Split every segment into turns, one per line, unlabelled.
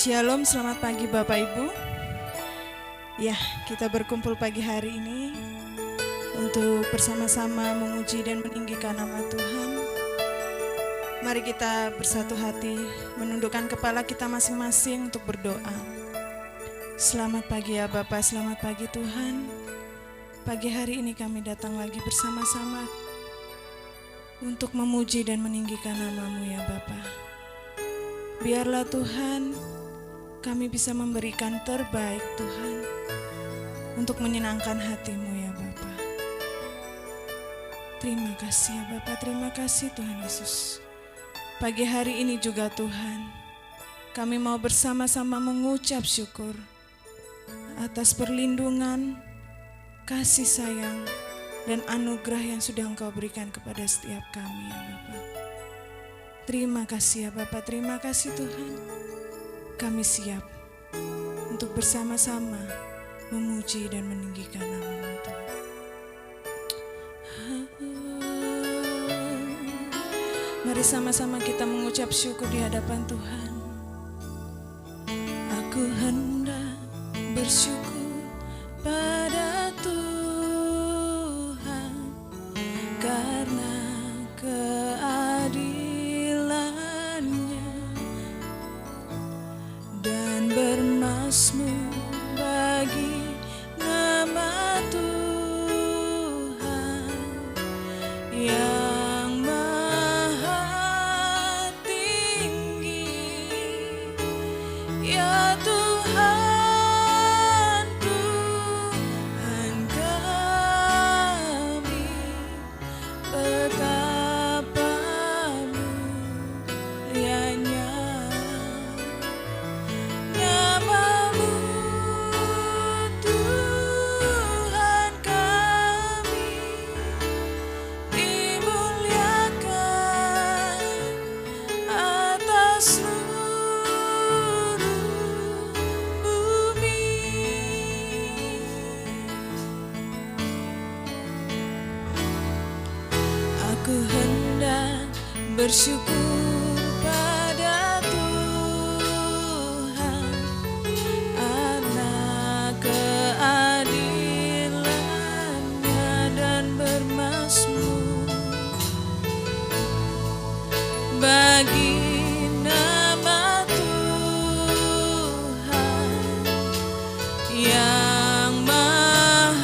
Shalom, selamat pagi Bapak Ibu. Ya, kita berkumpul pagi hari ini untuk bersama-sama memuji dan meninggikan nama Tuhan. Mari kita bersatu hati, menundukkan kepala kita masing-masing untuk berdoa. Selamat pagi ya Bapak, selamat pagi Tuhan. Pagi hari ini kami datang lagi bersama-sama untuk memuji dan meninggikan nama-Mu ya Bapak. Biarlah Tuhan, kami bisa memberikan terbaik Tuhan untuk menyenangkan hati-Mu ya Bapa. Terima kasih ya Bapa, terima kasih Tuhan Yesus. Pagi hari ini juga Tuhan, kami mau bersama-sama mengucap syukur atas perlindungan, kasih sayang, dan anugerah yang sudah Engkau berikan kepada setiap kami ya Bapa. Terima kasih ya Bapa, terima kasih Tuhan. Kami siap untuk bersama-sama memuji dan meninggikan nama-Mu Tuhan. Mari sama-sama kita mengucap syukur di hadapan Tuhan. Aku hendak bersyukur pada Tuhan karena bermasmur bagi nama Tuhan yang maha tinggi. Ya Tuhan, Tuhan kami, betapa mulianya bersyukur pada Tuhan anak keadilannya dan bermasmur bagi nama Tuhan yang maha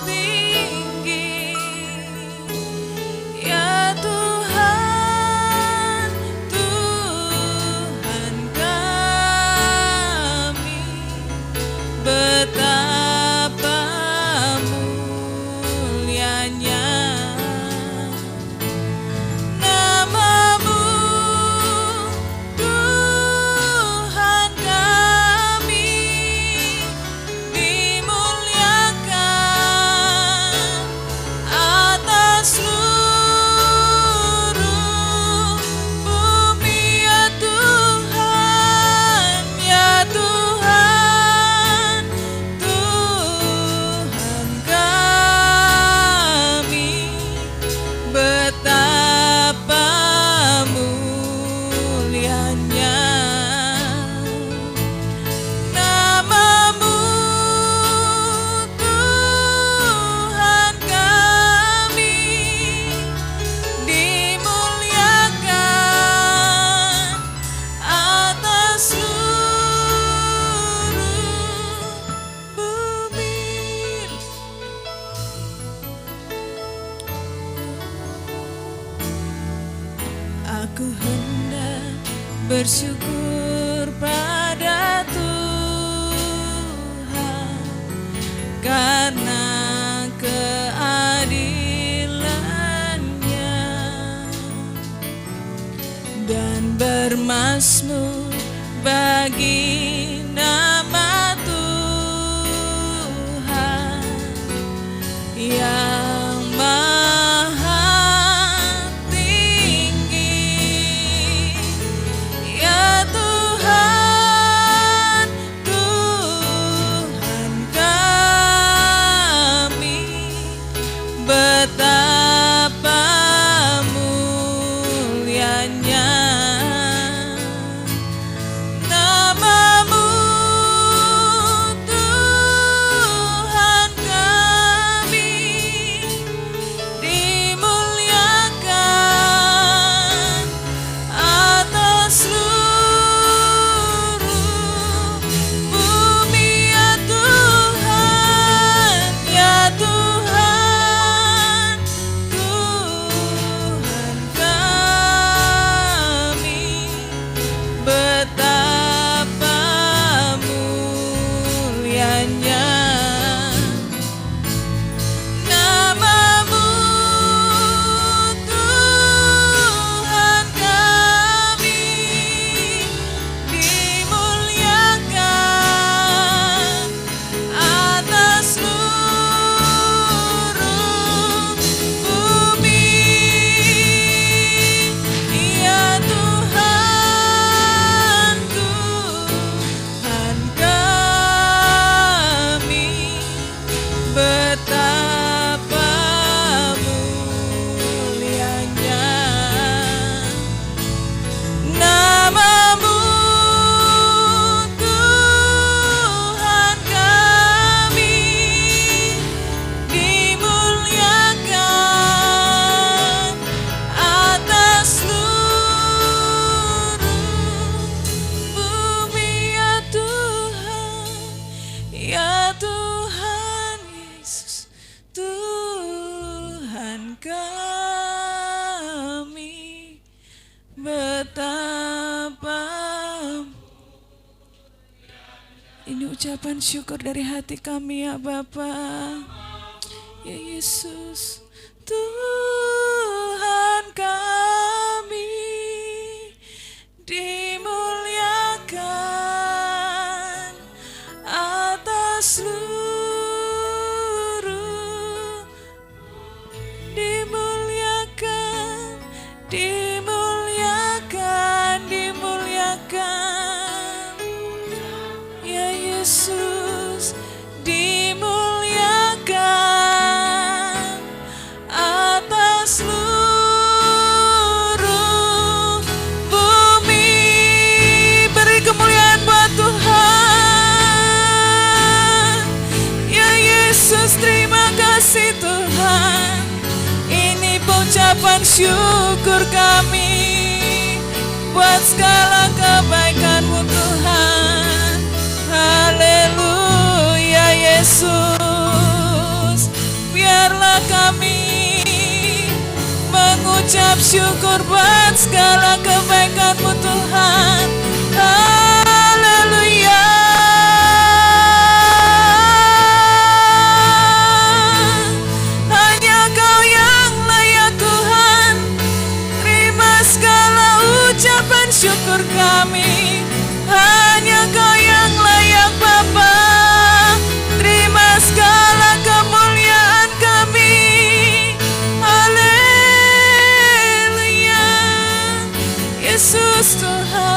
tinggi. Ya Tuhan, Tuhan kami, betapa mulianya nama-Mu, Tuhan kami, dimuliakan atas seluruh bumi. Ya Tuhan, ya Tuhan, Tuhan kami, betapa mulianya nama-Mu, Tuhan kami, dimuliakan atas seluruh bumi. Aku hendak bersyukur pada Tuhan karena keadilannya dan bermasmur bagi nama Tuhan yang maha tinggi. Ya Tuhan, Tuhan kami, betapa mulianya ucapan syukur dari hati kami ya Bapa. Ya Yesus, Tuhan kami dimuliakan atas seluruh, dimuliakan, dimuliakan, dimuliakan. Ya Yesus, dimuliakan atas seluruh bumi. Beri kemuliaan buat Tuhan. Ya Yesus, terima kasih Tuhan. Ini ucapan syukur kami buat segala kebaikan-Mu Tuhan. Haleluya Yesus. Biarlah kami mengucap syukur buat segala kebaikan-Mu Tuhan. Haleluya. Hanya Kau yang layak Tuhan. Terima segala ucapan syukur kami. Hanya Kau yang layak Bapa. Terima segala kemuliaan kami. Haleluya. Yesus Tuhan.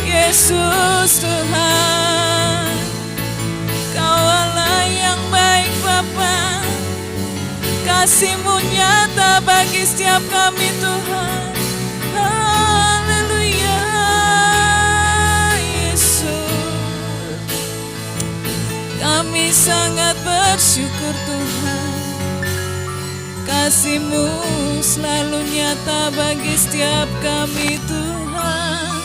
Yesus Tuhan. Kau Allah yang baik Bapa. Kasih-Mu nyata bagi setiap kami Tuhan. Haleluya Yesus. Kami sangat bersyukur Tuhan. Kasih-Mu selalu nyata bagi setiap kami Tuhan.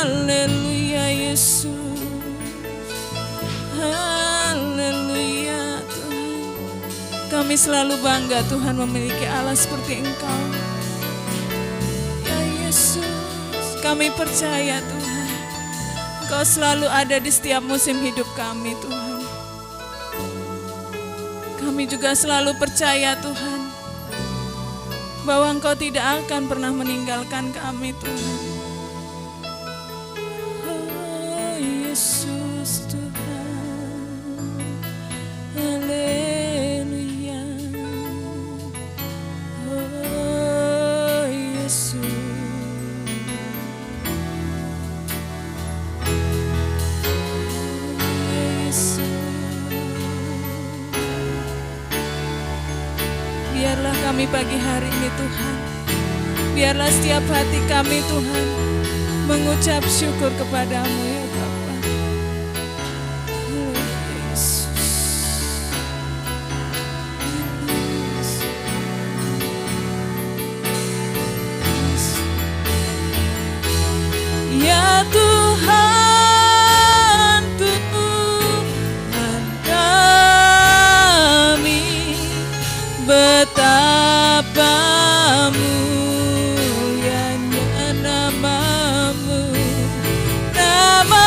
Haleluya Yesus. Haleluya Tuhan. Kami selalu bangga Tuhan memiliki Allah seperti Engkau. Ya Yesus, kami percaya Tuhan, Engkau selalu ada di setiap musim hidup kami Tuhan. Kami juga selalu percaya Tuhan, bahwa Engkau tidak akan pernah meninggalkan kami Tuhan. Oh Yesus Tuhan. Haleluya. Oh Yesus. Yesus. Biarlah kami pagi hari ini Tuhan, biarlah setiap hati kami Tuhan mengucap syukur kepadamu ya Bapa. Oh Yesus. Ya Tuhan, Tuhan kami, betapa mulianya nama-Mu, nama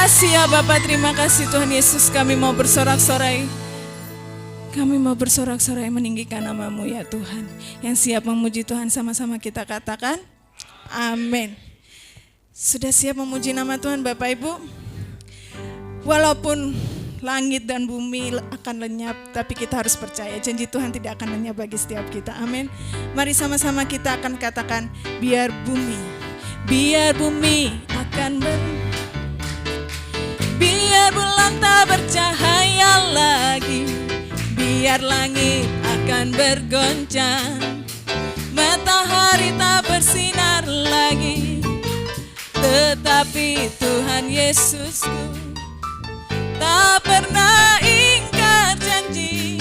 kasih ya Bapak, terima kasih Tuhan Yesus. Kami mau bersorak-sorai. Kami mau bersorak-sorai meninggikan nama-Mu ya Tuhan. Yang siap memuji Tuhan sama-sama kita katakan amin. Sudah siap memuji nama Tuhan Bapak Ibu? Walaupun langit dan bumi akan lenyap, tapi kita harus percaya janji Tuhan tidak akan lenyap bagi setiap kita. Amin. Mari sama-sama kita akan katakan, biar bumi akan biar bulan tak bercahaya lagi, biar langit akan bergoncang, matahari tak bersinar lagi, tetapi Tuhan Yesusku tak pernah ingkar janji.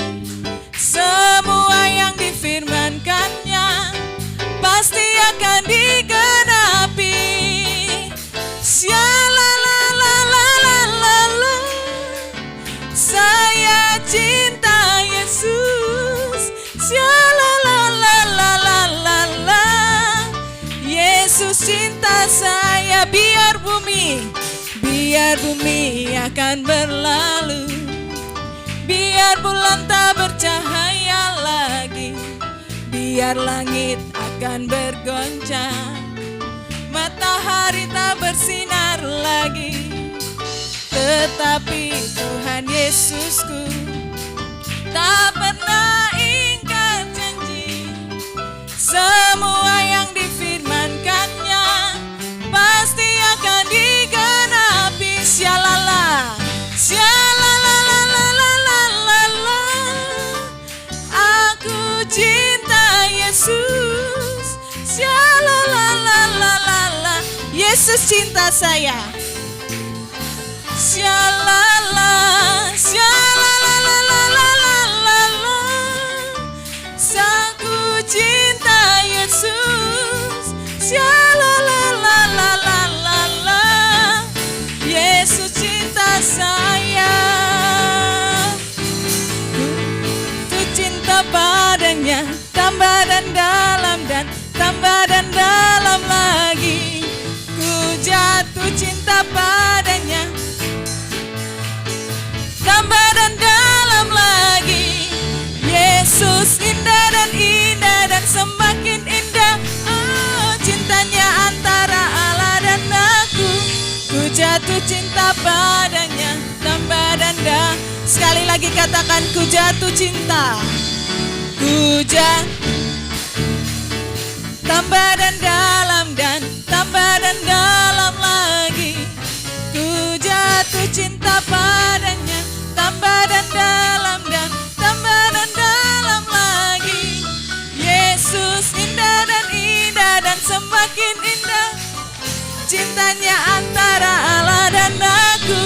Semua yang difirmankannya pasti akan digenapi. Syalalalalalala, saya cinta Yesus. Syalalalalalala, Yesus cinta saya. Biar bumi akan berlalu, biar bulan tak bercahaya lagi, biar langit akan bergoncang, matahari tak bersinar lagi, tetapi Tuhan Yesusku tak pernah ingkar janji. Semua yang difirmankannya pasti akan digenapi. Syalala, syalalalalala, aku cinta Yesus. Syalalalalala, Yesus cinta saya. Syalala, syalalalalala, aku cinta Yesus. Syalalalalala, Yesus cinta saya. Ku cinta padanya, tambah dan dalam dan tambah dan dalam lagi. Ku jatuh cinta padanya, tambah dan dalam lagi. Yesus indah dan semakin indah. Oh, cintanya antara Allah dan aku. Ku jatuh cinta padanya, tambah dan dalam. Sekali lagi katakan, ku jatuh cinta. Ku jatuh tambah dan dalam dan tambah dan dalam lagi. Ku jatuh cinta padanya, tambah dan dalam dan tambah dan dalam lagi. Yesus indah dan semakin indah. Cintanya antara Allah dan aku.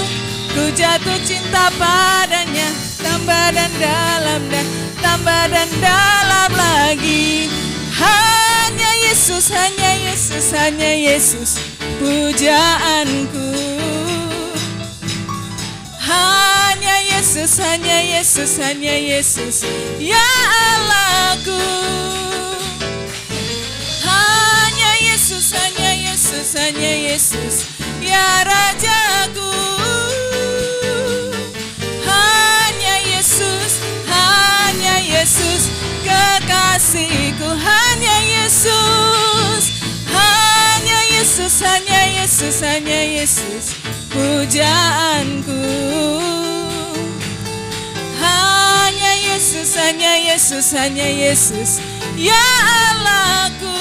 Ku jatuh cinta padanya, tambah dan dalam dan tambah dan dalam lagi. Hanya Yesus, hanya Yesus, hanya Yesus pujaanku. Hanya Yesus, hanya Yesus, hanya Yesus ya Allahku. Hanya Yesus, hanya Yesus, hanya Yesus ya Rajaku. Hanya Yesus, hanya Yesus kekasihku. Hanya Yesus, hanya Yesus, hanya Yesus, hanya Yesus pujaanku. Hanya Yesus, hanya Yesus, hanya Yesus ya Allahku.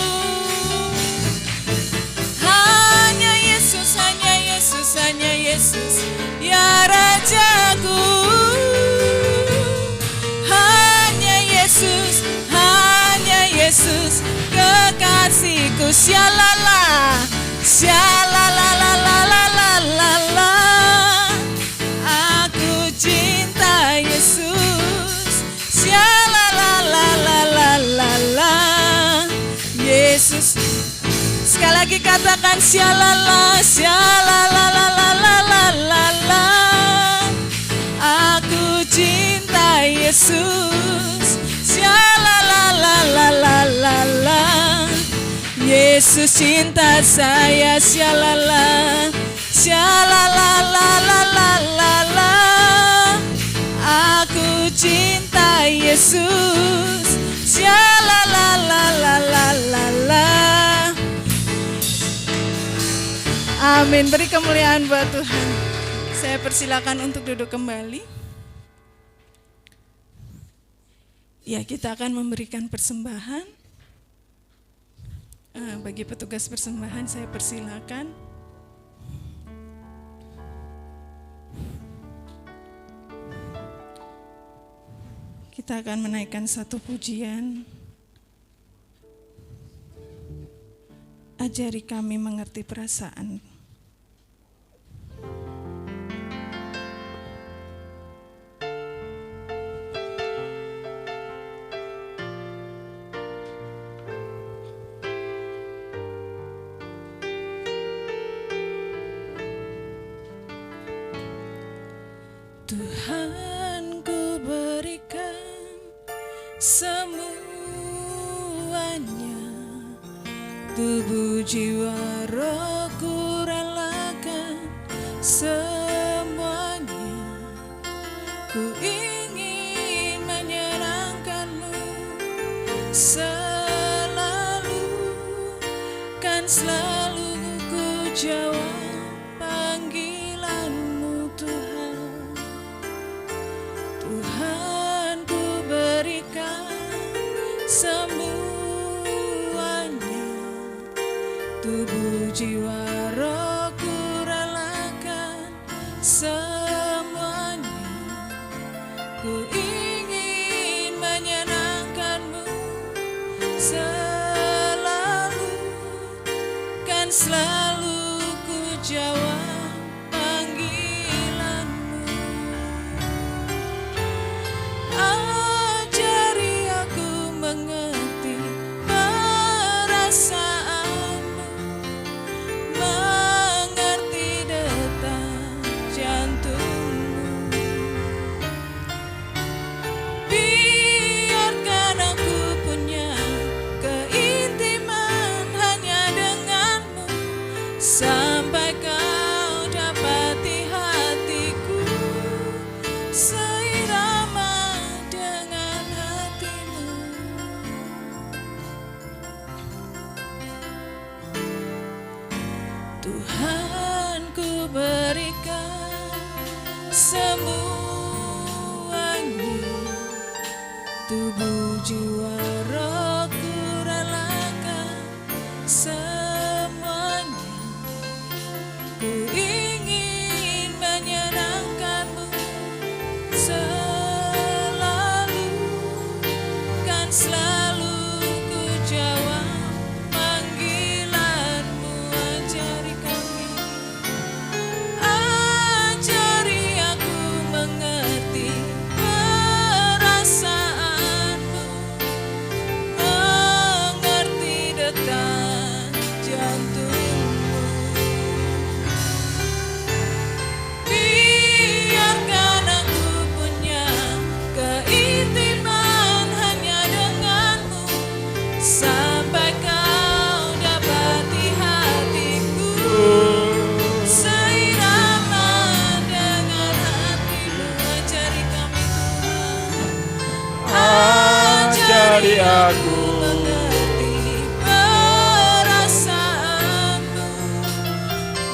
Hanya Yesus, hanya Yesus, hanya Yesus ya Rajaku. Hanya Yesus, hanya Yesus kekasihku. Syalala, syalalalalala, aku cinta Yesus. Syalalalalala, Yesus. Sekali lagi katakan, syalala, syalalalalala, aku cinta Yesus. Syalalalalala, Yesus cinta saya. Syalala, Shalalalalala, aku cinta Yesus. Shalalalalala. Amin. Beri kemuliaan buat Tuhan. Saya persilakan untuk duduk kembali. Ya, kita akan memberikan persembahan. Bagi petugas persembahan saya persilakan. Kita akan menaikkan satu pujian. Ajari kami mengerti perasaan. Tuhan, ku berikan semuanya, tubuh jiwa rohku relakan semuanya. Ku ingin menyenangkan-Mu selalu, kan selalu ku jawab panggilan-Mu Tuhan. Tuhan, ku berikan semuanya, tubuh jiwa rohku relakan semuanya. Ku ingin menyenangkan-Mu selalu, kan selalu ku jawab panggilan-Mu. Ajari aku mengerti perasaan-Mu, mengerti detak jantung-Mu. Biarkan aku punya keintiman hanya dengan-Mu, sampai Kau dapati hatiku seirama dengan hati-Mu. Tuhan, ku berikan semuanya, tubuh jiwa rohku relakan semuanya. Ku ingin menyenangkan-Mu selalu, kan selalu ku jawab panggilan-Mu. Ajari kami, ajari aku mengerti perasaan-Mu, mengerti detak jantung-Mu. Biarkan aku punya keintiman hanya dengan-Mu, sampai Kau dapati hatiku seirama dengan hati-Mu. Ajari kami Tuhan,
Ajari aku
mengerti perasaan-Mu,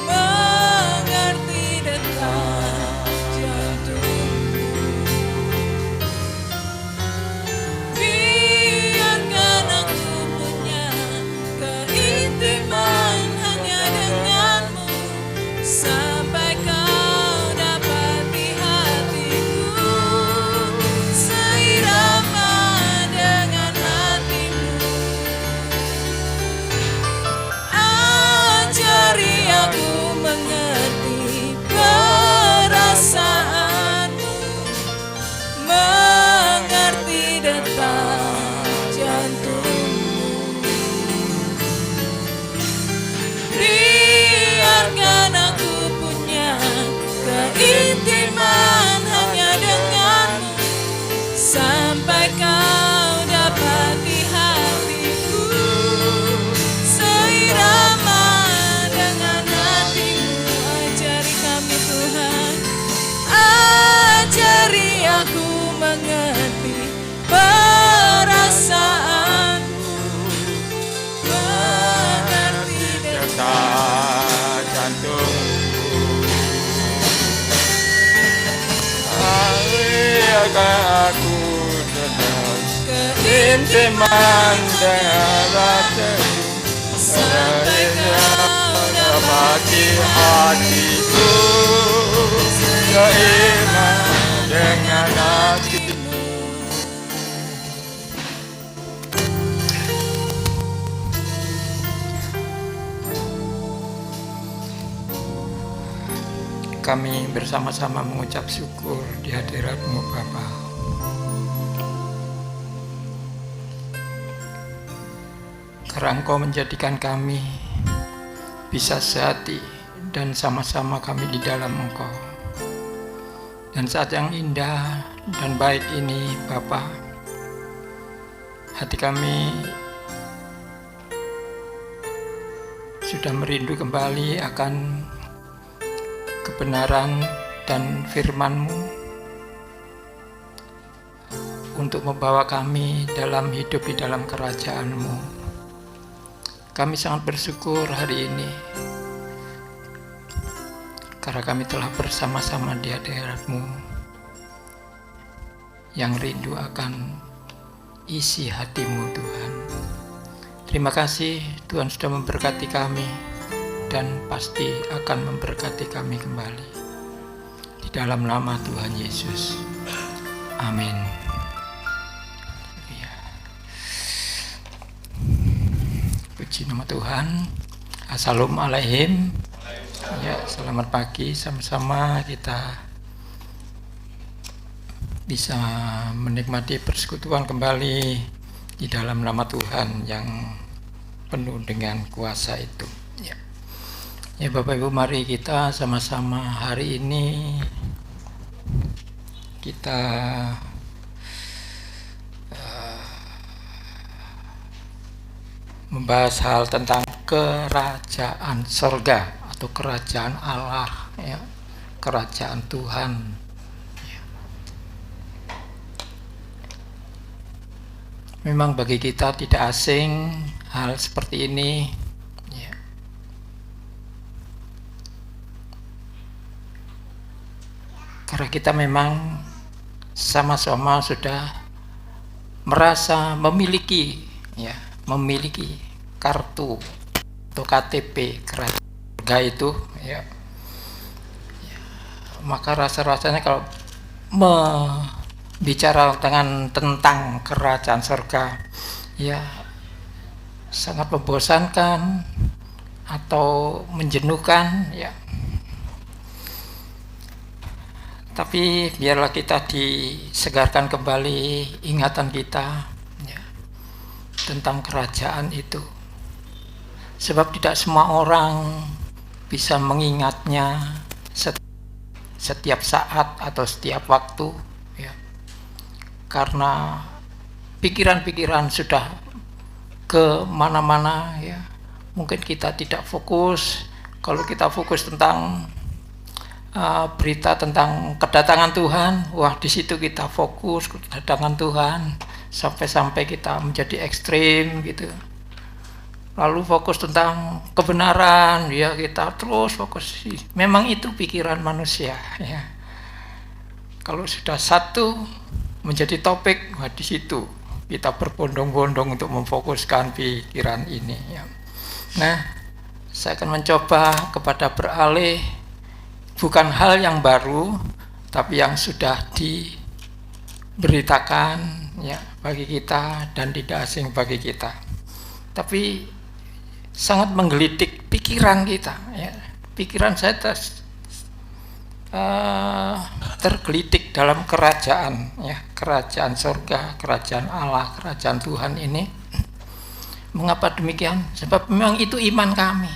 mengerti detak jantung-Mu. Biarkan aku punya keintiman hanya dengan-Mu, sampai Kau dapati hatiku seirama dengan hati-Mu. Ajari aku mengerti perasaan-Mu, mengerti detak jantung-Mu. Biarkan aku punya keintiman hanya dengan-Mu, sampai Kau dapati hatiku seirama dengan hati-Mu.
Intiman dengan rasa sampai kau mati hatiku, seiman dengan hatimu. Kami bersama-sama mengucap syukur di hadirat-Mu Bapa. Karena Engkau menjadikan kami bisa sehati dan sama-sama kami di dalam Engkau. Dan saat yang indah dan baik ini Bapa, hati kami sudah merindu kembali akan kebenaran dan firman-Mu untuk membawa kami dalam hidup di dalam kerajaan-Mu. Kami sangat bersyukur hari ini karena kami telah bersama-sama di hadirat-Mu yang rindu akan isi hati-Mu Tuhan. Terima kasih Tuhan sudah memberkati kami dan pasti akan memberkati kami kembali. Di dalam nama Tuhan Yesus. Amin. Ya. Puji nama Tuhan. Assalamualaikum. Ya, selamat pagi, sama-sama kita bisa menikmati persekutuan kembali di dalam nama Tuhan yang penuh dengan kuasa itu. Ya Bapak Ibu, mari kita sama-sama hari ini kita membahas hal tentang kerajaan sorga atau kerajaan Allah, ya, kerajaan Tuhan. Ya. Memang bagi kita tidak asing hal seperti ini. Karena kita memang sama-sama sudah merasa memiliki kartu atau KTP kerajaan surga itu, ya. Maka rasa-rasanya kalau bicara tentang kerajaan surga, ya sangat membosankan atau menjenuhkan, ya. Tapi biarlah kita disegarkan kembali ingatan kita, ya, tentang kerajaan itu. Sebab tidak semua orang bisa mengingatnya setiap saat atau setiap waktu, ya. Karena pikiran-pikiran sudah ke mana-mana, ya. Mungkin kita tidak fokus. Kalau kita fokus tentang berita tentang kedatangan Tuhan, wah di situ kita fokus kedatangan Tuhan sampai kita menjadi ekstrim gitu. Lalu fokus tentang kebenaran, ya kita terus fokus. Memang itu pikiran manusia, ya. Kalau sudah satu menjadi topik, wah di situ kita berbondong-bondong untuk memfokuskan pikiran ini, ya. Nah, saya akan mencoba kepada beralih bukan hal yang baru, tapi yang sudah diberitakan, ya, bagi kita dan tidak asing bagi kita. Tapi sangat menggelitik pikiran kita, ya. Pikiran saya tergelitik dalam kerajaan, ya, kerajaan surga, kerajaan Allah, kerajaan Tuhan ini. Mengapa demikian? Sebab memang itu iman kami.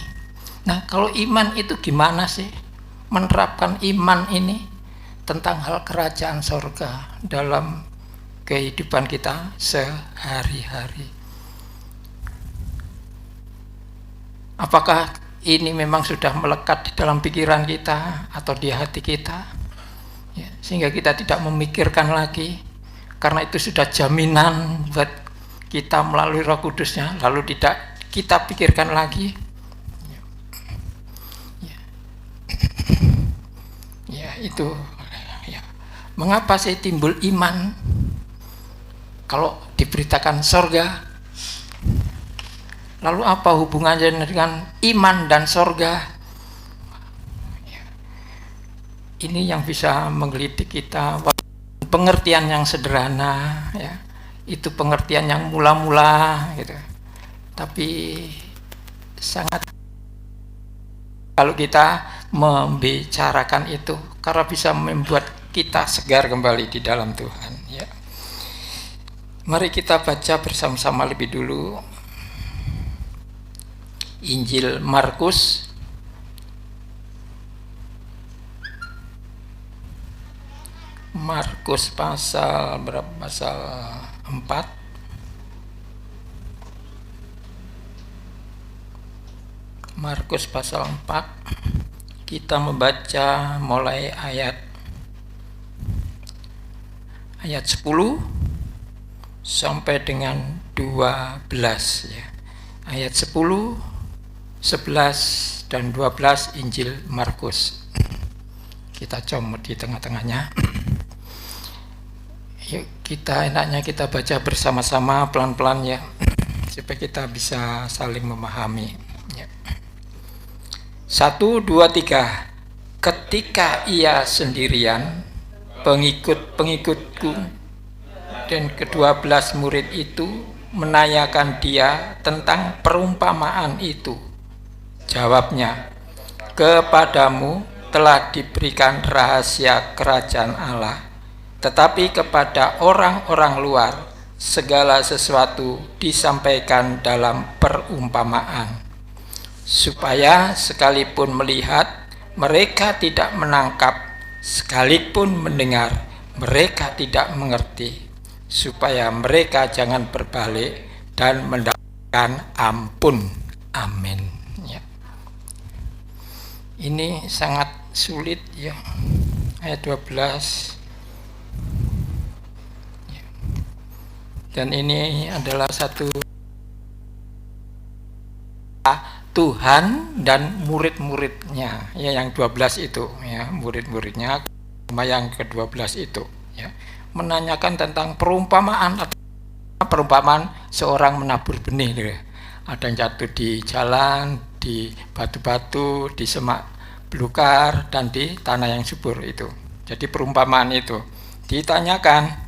Nah, kalau iman itu gimana sih? Menerapkan iman ini tentang hal kerajaan surga dalam kehidupan kita sehari-hari. Apakah ini memang sudah melekat di dalam pikiran kita atau di hati kita, ya, sehingga kita tidak memikirkan lagi, karena itu sudah jaminan buat kita melalui Roh Kudusnya, lalu tidak kita pikirkan lagi. Itu, ya. Mengapa saya timbul iman? Kalau diberitakan sorga. Lalu apa hubungannya dengan iman dan sorga? Ini yang bisa menggelitik kita. Pengertian yang sederhana, ya, itu pengertian yang mula-mula, gitu. Tapi sangat, kalau kita membicarakan itu, karena bisa membuat kita segar kembali di dalam Tuhan. Ya. Mari kita baca bersama-sama lebih dulu Injil Markus pasal berapa? Pasal 4. Markus pasal 4. Kita membaca mulai ayat 10 sampai dengan 12, ya. Ayat 10, 11 dan 12 Injil Markus. Kita comot di tengah-tengahnya. Yuk, enaknya kita baca bersama-sama pelan-pelan, ya, supaya kita bisa saling memahami, ya. 1, 2, 3. Ketika ia sendirian, pengikut-pengikutku dan ke-12 murid itu menanyakan dia tentang perumpamaan itu. Jawabnya, kepadamu telah diberikan rahasia kerajaan Allah, tetapi kepada orang-orang luar segala sesuatu disampaikan dalam perumpamaan, supaya sekalipun melihat mereka tidak menangkap, sekalipun mendengar mereka tidak mengerti, supaya mereka jangan berbalik dan mendapatkan ampun. Amin. Ya. Ini sangat sulit, ya. Ayat 12. Ya. Dan ini adalah satu Tuhan dan murid-muridnya, ya, yang 12 itu, ya, murid-muridnya sama yang ke-12 itu, ya, menanyakan tentang perumpamaan seorang menabur benih, ya. Ada yang jatuh di jalan, di batu-batu, di semak belukar, dan di tanah yang subur itu. Jadi perumpamaan itu ditanyakan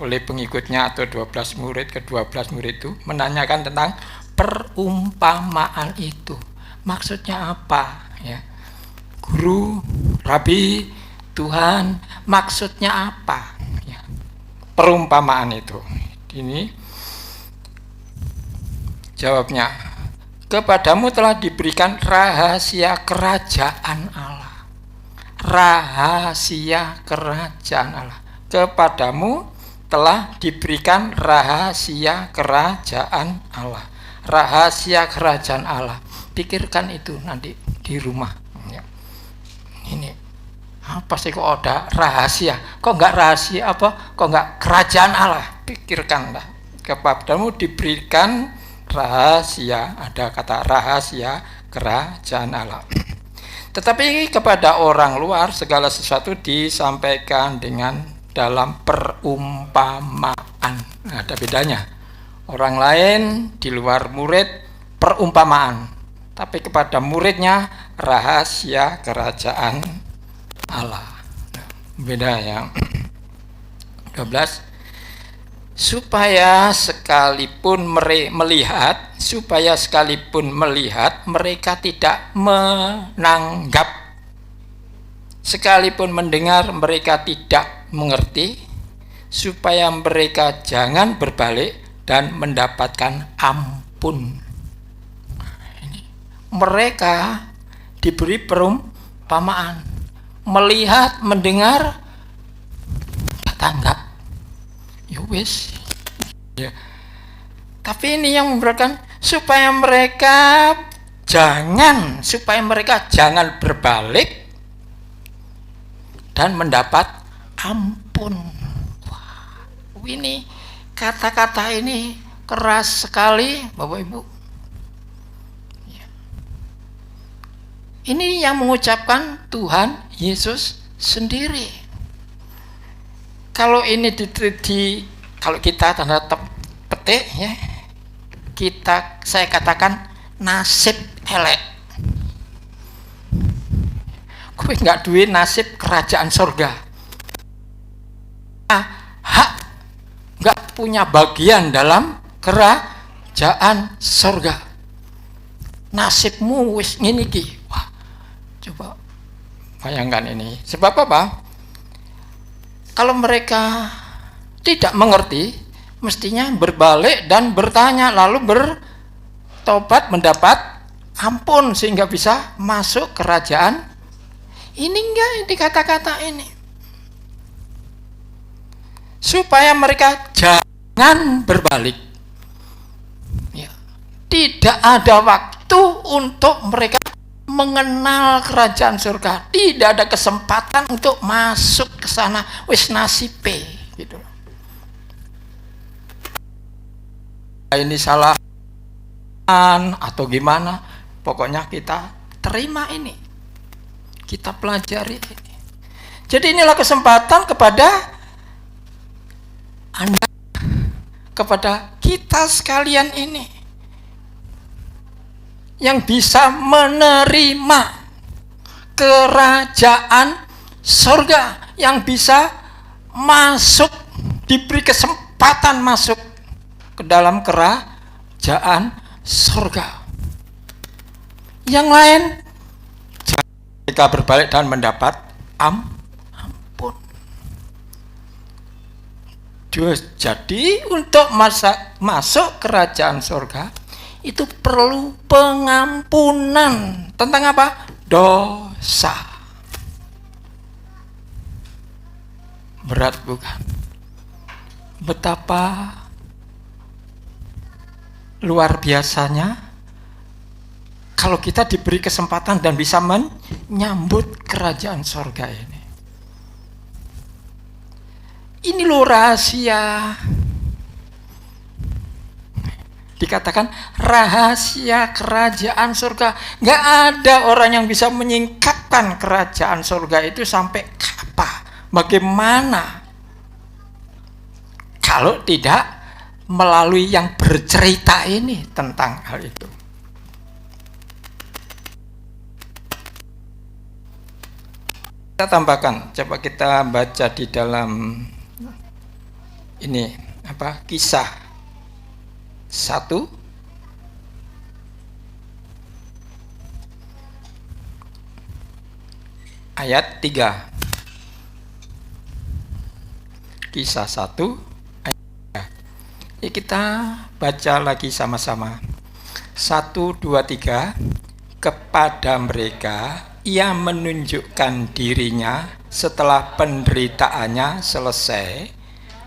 oleh pengikutnya atau 12 murid, ke-12 murid itu menanyakan tentang perumpamaan itu. Maksudnya apa, ya? Guru, Rabi, Tuhan, maksudnya apa, ya, perumpamaan itu? Ini jawabnya, kepadamu telah diberikan rahasia kerajaan Allah. Rahasia kerajaan Allah. Kepadamu telah diberikan rahasia kerajaan Allah. Rahasia kerajaan Allah. Pikirkan itu nanti di rumah, ya. Ini apa sih kok ada rahasia? Kok enggak rahasia apa? Kok enggak kerajaan Allah? Pikirkanlah. Kepadamu diberikan rahasia, ada kata rahasia kerajaan Allah. Tetapi kepada orang luar segala sesuatu disampaikan dengan dalam perumpamaan. Nah, ada bedanya. Orang lain di luar murid perumpamaan, tapi kepada muridnya rahasia kerajaan Allah. Beda, ya. 12. Supaya sekalipun melihat mereka tidak menanggap, sekalipun mendengar mereka tidak mengerti, supaya mereka jangan berbalik dan mendapatkan ampun. Ini. Mereka diberi perumpamaan, melihat, mendengar, tak tanggap. Ya wis. Ya. Tapi ini yang memberikan supaya mereka jangan berbalik dan mendapat ampun. Wah, ini kata-kata ini keras sekali, Bapak Ibu. Ya. Ini yang mengucapkan Tuhan Yesus sendiri. Kalau ini kalau kita tanda petik ya, saya katakan nasib elek. Kowe nggak duwe nasib kerajaan surga. Hak nggak punya bagian dalam kerajaan surga. Nasibmu wis ngene iki. Wah, coba bayangkan ini. Sebab apa? Kalau mereka tidak mengerti, mestinya berbalik dan bertanya, lalu bertobat mendapat ampun sehingga bisa masuk kerajaan. Ini enggak di kata-kata ini. Supaya mereka jangan berbalik. Ya. Tidak ada waktu untuk mereka mengenal kerajaan surga. Tidak ada kesempatan untuk masuk ke sana. Wis nasibe gitu. Ini salah atau gimana? Pokoknya kita terima ini. Kita pelajari ini. Jadi inilah kesempatan kepada Anda, kepada kita sekalian ini yang bisa menerima kerajaan surga, yang bisa masuk, diberi kesempatan masuk ke dalam kerajaan surga. Yang lain jika berbalik dan mendapat ampun. Jadi untuk masuk kerajaan surga itu perlu pengampunan tentang apa? Dosa. Berat bukan? Betapa luar biasanya kalau kita diberi kesempatan dan bisa menyambut kerajaan surga ini. Ini loh rahasia. Dikatakan rahasia kerajaan surga. Nggak ada orang yang bisa menyingkapkan kerajaan surga itu sampai apa? Bagaimana? Kalau tidak melalui yang bercerita ini tentang hal itu. Kita tambahkan, coba kita baca di dalam ini apa? Kisah 1 ayat 3. Kisah 1 ayat 3. Ya, kita baca lagi sama-sama. 1, 2, 3. Kepada mereka ia menunjukkan dirinya setelah penderitaannya selesai,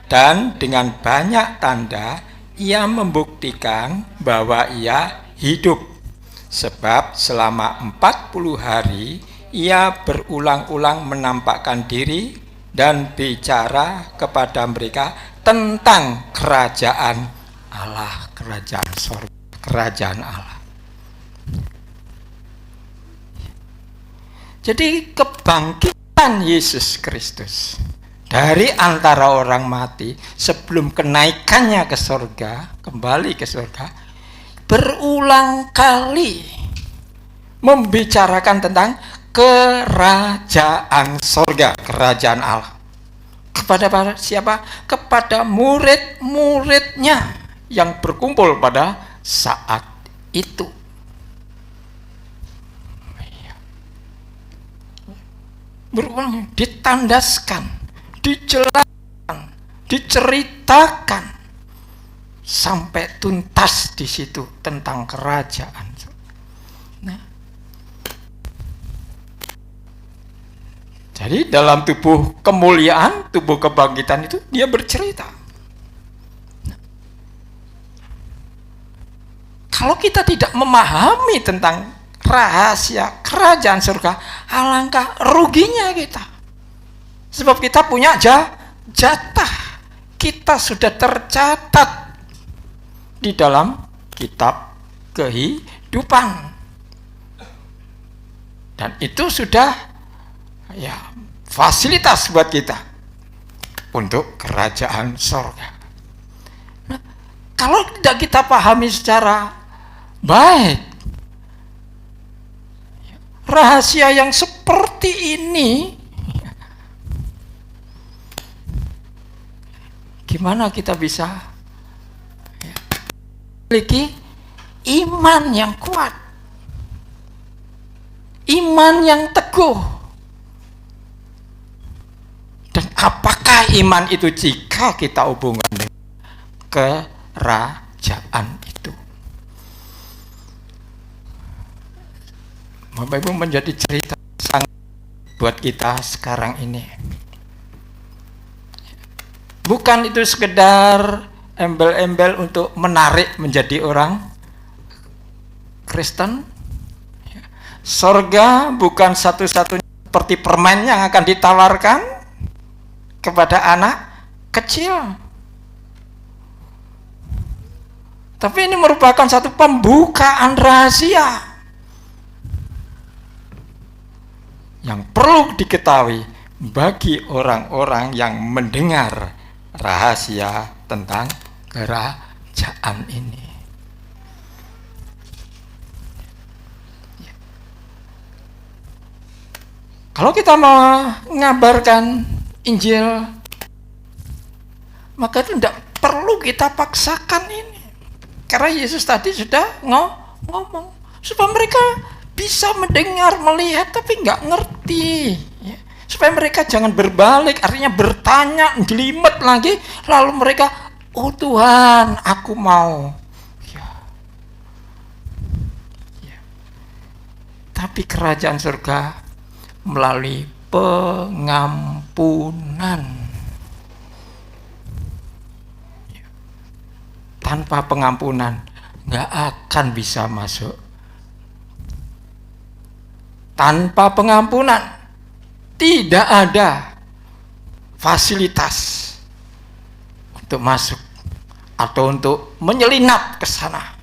dan dengan banyak tanda ia membuktikan bahwa ia hidup. Sebab selama 40 hari ia berulang-ulang menampakkan diri dan bicara kepada mereka tentang kerajaan Allah, kerajaan surga, kerajaan Allah. Jadi kebangkitan Yesus Kristus dari antara orang mati sebelum kenaikannya ke surga, kembali ke surga, berulang kali membicarakan tentang kerajaan surga, kerajaan Allah. Kepada siapa? Kepada murid-muridnya yang berkumpul pada saat itu. Berulang, ditandaskan, dijelaskan, diceritakan sampai tuntas di situ tentang kerajaan. Nah, jadi dalam tubuh kemuliaan, tubuh kebangkitan itu dia bercerita. Nah, kalau kita tidak memahami tentang rahasia kerajaan surga, alangkah ruginya kita. Sebab kita punya jatah. Kita sudah tercatat di dalam kitab kehidupan. Dan itu sudah ya fasilitas buat kita untuk kerajaan surga. Nah, kalau tidak kita pahami secara baik, rahasia yang seperti ini, gimana kita bisa memiliki iman yang kuat, iman yang teguh? Dan apakah iman itu jika kita hubungkan dengan kerajaan itu? Bapak Ibu, menjadi cerita sangat buat kita sekarang ini. Bukan itu sekedar embel-embel untuk menarik menjadi orang Kristen. Sorga bukan satu-satunya seperti permen yang akan ditawarkan kepada anak kecil. Tapi ini merupakan satu pembukaan rahasia yang perlu diketahui bagi orang-orang yang mendengar rahasia tentang kerajaan ini. Kalau kita mengabarkan Injil, maka itu tidak perlu kita paksakan ini. Karena Yesus tadi sudah ngomong supaya mereka bisa mendengar, melihat, tapi nggak ngerti. Ya. Supaya mereka jangan berbalik, artinya bertanya, jelimet lagi, lalu mereka, oh Tuhan, aku mau. Ya. Ya. Tapi kerajaan surga melalui pengampunan. Ya. Tanpa pengampunan nggak akan bisa masuk. Tanpa pengampunan tidak ada fasilitas untuk masuk atau untuk menyelinap ke sana.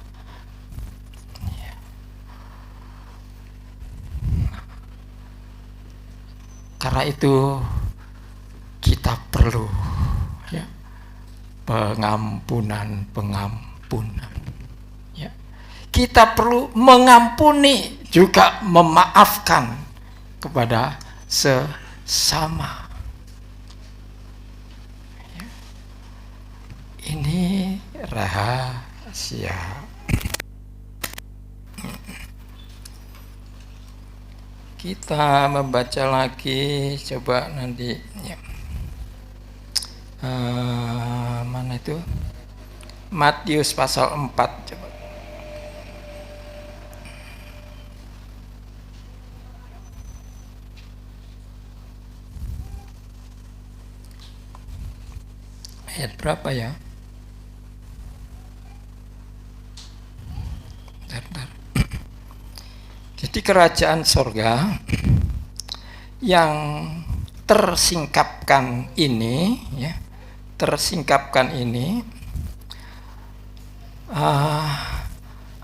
Karena itu kita perlu ya, pengampunan. Ya. Kita perlu mengampuni, juga memaafkan kepada sesama. Ya. Ini rahasia. Kita membaca lagi, coba nanti ya. Mana itu? Matius pasal 4 coba. Ayat berapa ya? Bentar. Jadi kerajaan sorga yang tersingkapkan ini, ya,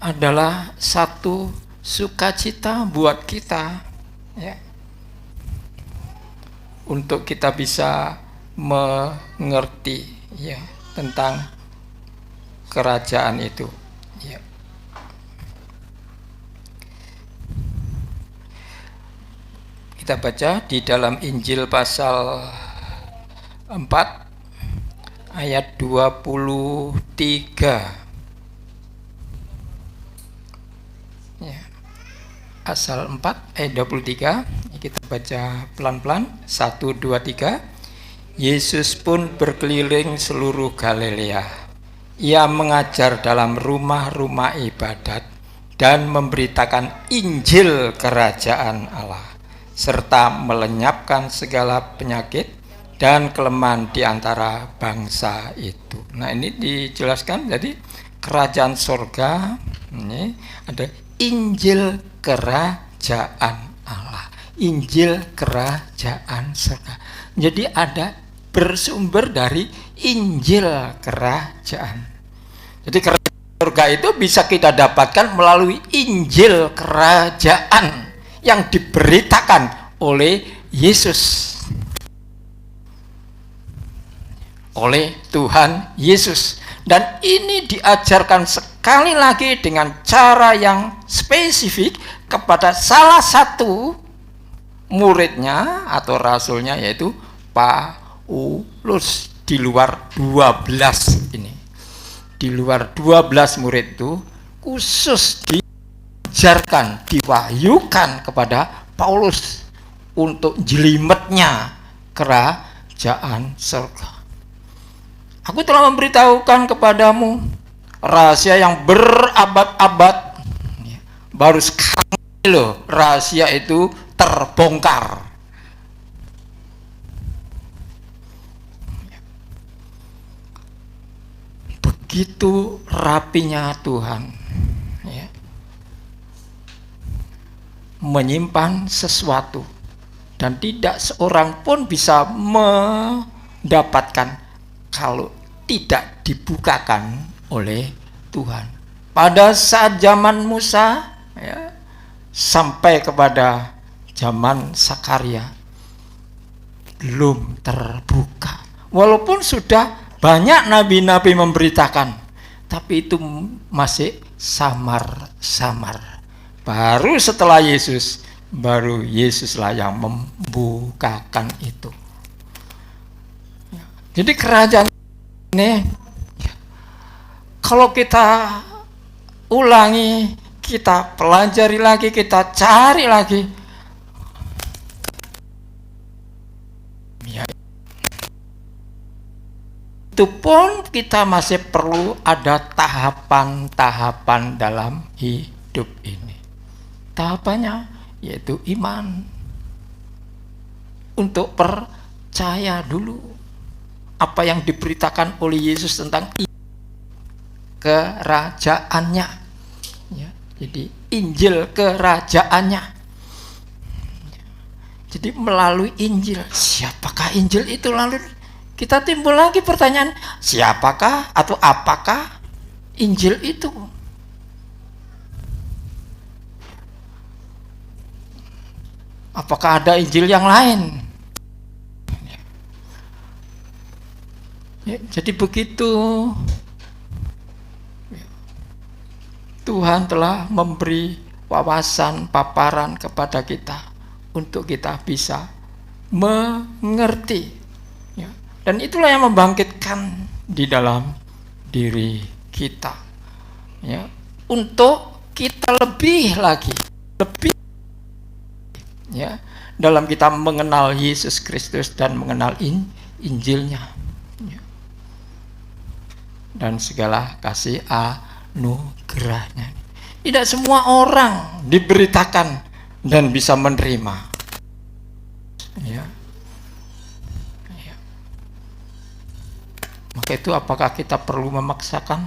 adalah satu sukacita buat kita, ya, untuk kita bisa mengerti, ya, tentang kerajaan itu. Ya. Kita baca di dalam Injil pasal 4 ayat 23. Ya. Pasal 4 ayat 23. Kita baca pelan-pelan. 1, 2, 3. Yesus pun berkeliling seluruh Galilea. Ia mengajar dalam rumah-rumah ibadat dan memberitakan Injil kerajaan Allah, serta melenyapkan segala penyakit dan kelemahan di antara bangsa itu. Nah, ini dijelaskan, jadi kerajaan surga ini ada Injil kerajaan Allah, Injil kerajaan surga. Jadi ada bersumber dari Injil kerajaan. Jadi kerajaan surga itu bisa kita dapatkan melalui Injil kerajaan yang diberitakan oleh Yesus, oleh Tuhan Yesus. Dan ini diajarkan sekali lagi dengan cara yang spesifik kepada salah satu muridnya atau rasulnya, yaitu Paulus. Di luar 12 ini, di luar 12 murid itu khusus diajarkan, diwahyukan kepada Paulus untuk jelimetnya kerajaan surga. Aku telah memberitahukan kepadamu rahasia yang berabad-abad, baru sekali loh rahasia itu terbongkar. Begitu rapinya Tuhan ya, menyimpan sesuatu, dan tidak seorang pun bisa mendapatkan kalau tidak dibukakan oleh Tuhan. Pada saat zaman Musa ya, sampai kepada zaman Sakaria belum terbuka, walaupun sudah banyak nabi-nabi memberitakan, tapi itu masih samar-samar. Baru setelah Yesus, baru Yesuslah yang membukakan itu. Jadi kerajaan ini, kalau kita ulangi, kita pelajari lagi, kita cari lagi, itu pun kita masih perlu ada tahapan-tahapan dalam hidup ini. Tahapannya yaitu iman. Untuk percaya dulu apa yang diberitakan oleh Yesus tentang kerajaannya ya, jadi Injil kerajaannya. Jadi melalui Injil, siapakah Injil itu? Lalu kita timbul lagi pertanyaan, siapakah atau apakah Injil itu? Apakah ada Injil yang lain? Ya, jadi begitu Tuhan telah memberi wawasan, paparan kepada kita untuk kita bisa mengerti. Dan itulah yang membangkitkan di dalam diri kita ya, untuk kita lebih lagi, lebih ya, dalam kita mengenal Yesus Kristus dan mengenal Injilnya ya, dan segala kasih anugerahnya. Tidak semua orang diberitakan dan bisa menerima ya. Maka itu apakah kita perlu memaksakan?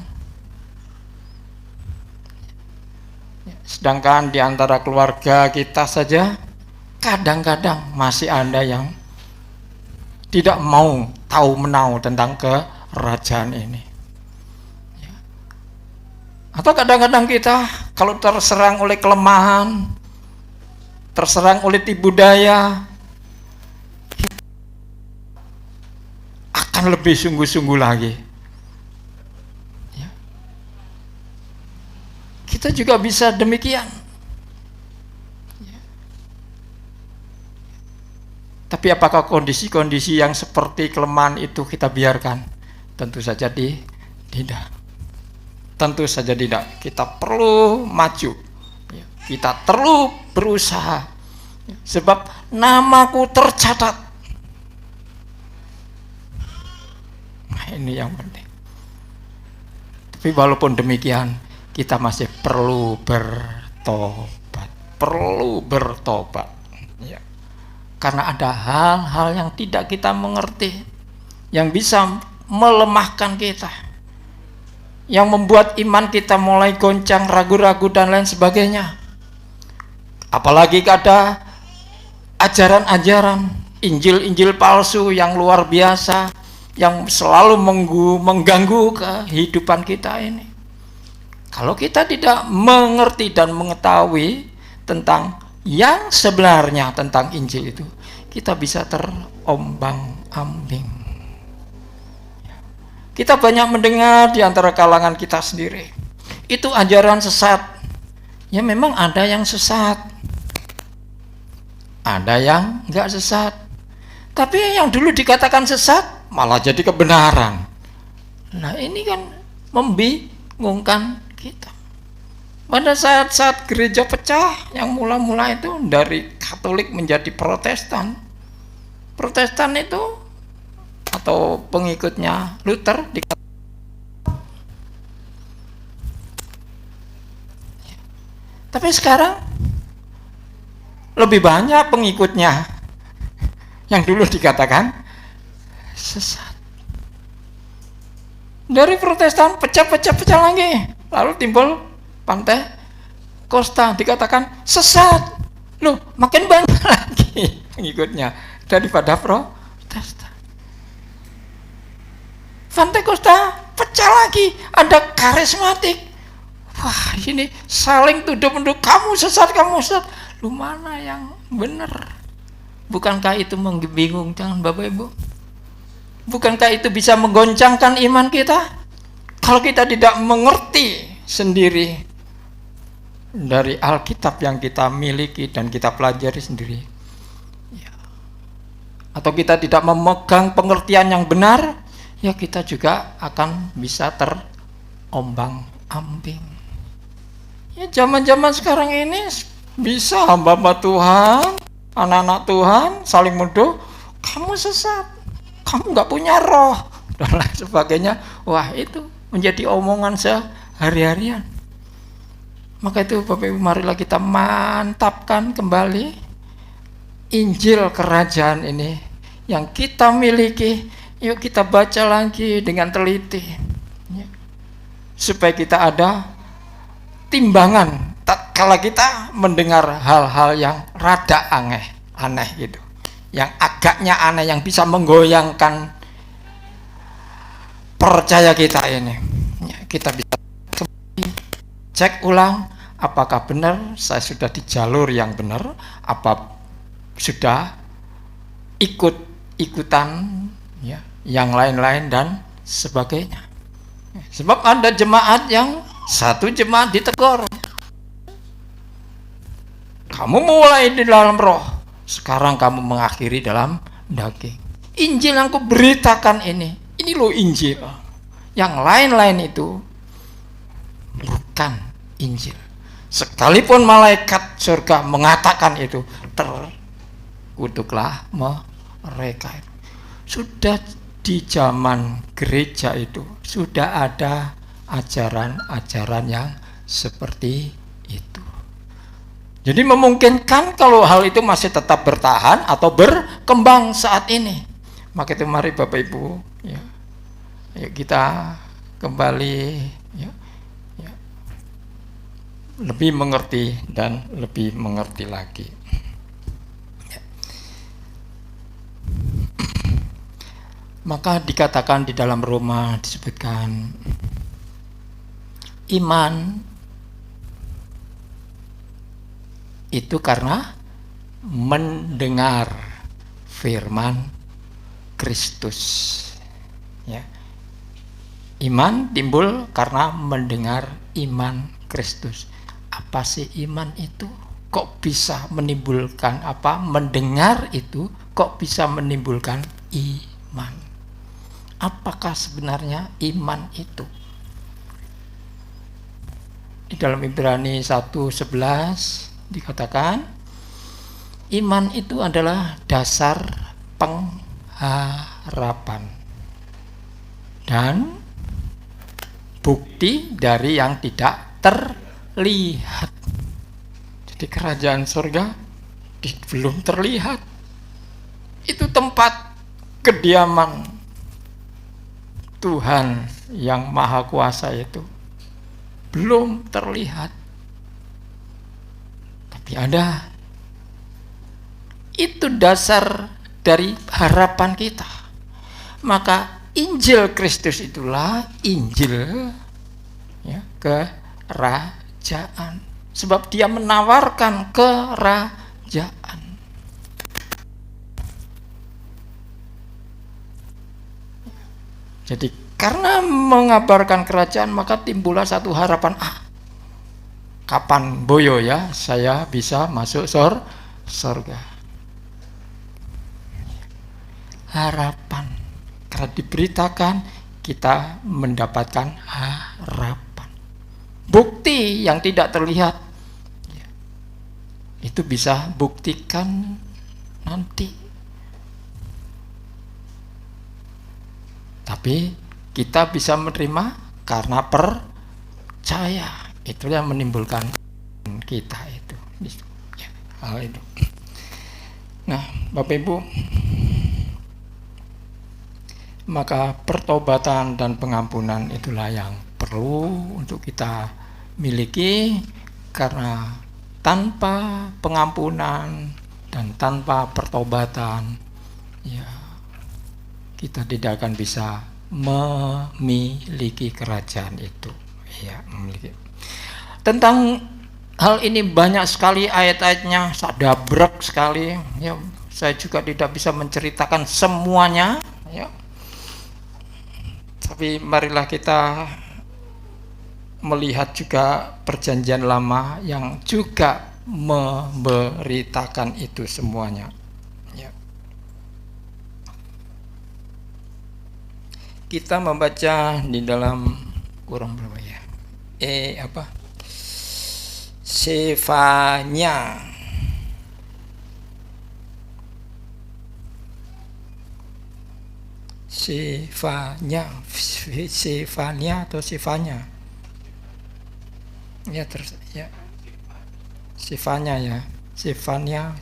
Sedangkan di antara keluarga kita saja kadang-kadang masih ada yang tidak mau tahu menau tentang kerajaan ini. Atau kadang-kadang kita kalau terserang oleh kelemahan, terserang oleh tipu daya, akan lebih sungguh-sungguh lagi. Ya. Kita juga bisa demikian. Ya. Tapi apakah kondisi-kondisi yang seperti kelemahan itu kita biarkan? Tentu saja tidak. Tentu saja tidak. Kita perlu maju. Ya. Kita perlu berusaha. Ya. Sebab namaku tercatat. Ini yang penting. Tapi walaupun demikian, kita masih perlu bertobat ya. Karena ada hal-hal yang tidak kita mengerti, yang bisa melemahkan kita, yang membuat iman kita mulai goncang, ragu-ragu dan lain sebagainya. Apalagi ada ajaran-ajaran Injil-Injil palsu yang luar biasa, yang selalu mengganggu kehidupan kita ini. Kalau kita tidak mengerti dan mengetahui tentang yang sebenarnya tentang Injil itu, kita bisa terombang-ambing. Kita banyak mendengar di antara kalangan kita sendiri. Itu ajaran sesat. Ya memang ada yang sesat. Ada yang enggak sesat. Tapi yang dulu dikatakan sesat malah jadi kebenaran. Nah ini kan membingungkan kita. Pada saat-saat gereja pecah, yang mula-mula itu dari Katolik menjadi Protestan. Protestan itu atau pengikutnya Luther tapi sekarang lebih banyak pengikutnya yang dulu dikatakan sesat. Dari Protestan pecah lagi, lalu timbul Pantekosta dikatakan sesat. Loh, makin banyak lagi pengikutnya daripada Protestan. Pantekosta pecah lagi, ada karismatik. Wah, ini saling tuduh-menuduh, kamu sesat. Lu mana yang benar? Bukankah itu membingungkan Bapak Ibu? Bukankah itu bisa menggoncangkan iman kita? Kalau kita tidak mengerti sendiri dari Alkitab yang kita miliki dan kita pelajari sendiri, ya. Atau kita tidak memegang pengertian yang benar, ya kita juga akan bisa terombang-ambing. Ya zaman-zaman sekarang ini bisa hamba-hamba Tuhan, anak-anak Tuhan saling menuduh, kamu sesat, kamu nggak punya roh, dan lain sebagainya. Wah, itu menjadi omongan sehari-harian. Maka itu Bapak Ibu, marilah kita mantapkan kembali Injil Kerajaan ini yang kita miliki. Yuk kita baca lagi dengan teliti, ya, supaya kita ada timbangan tatkala kita mendengar hal-hal yang rada aneh gitu, yang agaknya aneh, yang bisa menggoyangkan percaya kita ini, ya, kita bisa cek ulang apakah benar saya sudah di jalur yang benar, apa sudah ikut-ikutan, ya, yang lain-lain dan sebagainya. Sebab ada jemaat yang satu jemaat ditegur, kamu mulai di dalam roh, sekarang kamu mengakhiri dalam daging. Injil yang kuberitakan ini loh Injil. Yang lain-lain itu bukan Injil. Sekalipun malaikat surga mengatakan itu, terkutuklah mereka. Sudah di zaman gereja itu sudah ada ajaran-ajaran yang seperti itu. Jadi memungkinkan kalau hal itu masih tetap bertahan atau berkembang saat ini. Maka itu mari Bapak Ibu, ya, ayo kita kembali, ya, lebih mengerti dan lebih mengerti lagi. Ya. Maka dikatakan di dalam Roma disebutkan iman itu karena mendengar firman Kristus. Ya. Iman timbul karena mendengar iman Kristus. Apa sih iman itu? Kok bisa menimbulkan apa? Mendengar itu kok bisa menimbulkan iman? Apakah sebenarnya iman itu? Di dalam Ibrani 1:11 dikatakan iman itu adalah dasar pengharapan dan bukti dari yang tidak terlihat. Jadi kerajaan surga belum terlihat. Itu tempat kediaman Tuhan yang Maha Kuasa itu belum terlihat. Tapi ada. Itu dasar dari harapan kita. Maka Injil Kristus itulah Injil, ya, kerajaan. Sebab dia menawarkan kerajaan. Jadi Karena mengabarkan kerajaan maka timbullah satu harapan, kapan boyo ya saya bisa masuk surga. Harapan, karena diberitakan kita mendapatkan harapan. Bukti yang tidak terlihat itu bisa buktikan nanti. Tapi kita bisa menerima karena percaya. Itu yang menimbulkan kita itu. Ya, hal itu. Nah, Bapak Ibu, maka pertobatan dan pengampunan itulah yang perlu untuk kita miliki, karena tanpa pengampunan dan tanpa pertobatan ya kita tidak akan bisa memiliki kerajaan itu ya, memiliki. Tentang hal ini banyak sekali ayat-ayatnya, dabrek sekali ya, saya juga tidak bisa menceritakan semuanya ya. Tapi marilah kita melihat juga perjanjian lama yang juga memberitakan itu semuanya ya. Kita membaca di dalam kurang berapa ya? Sefanya. Sefanya atau Sefanya? Ya terus ya. Sefanya ya. Sefanya.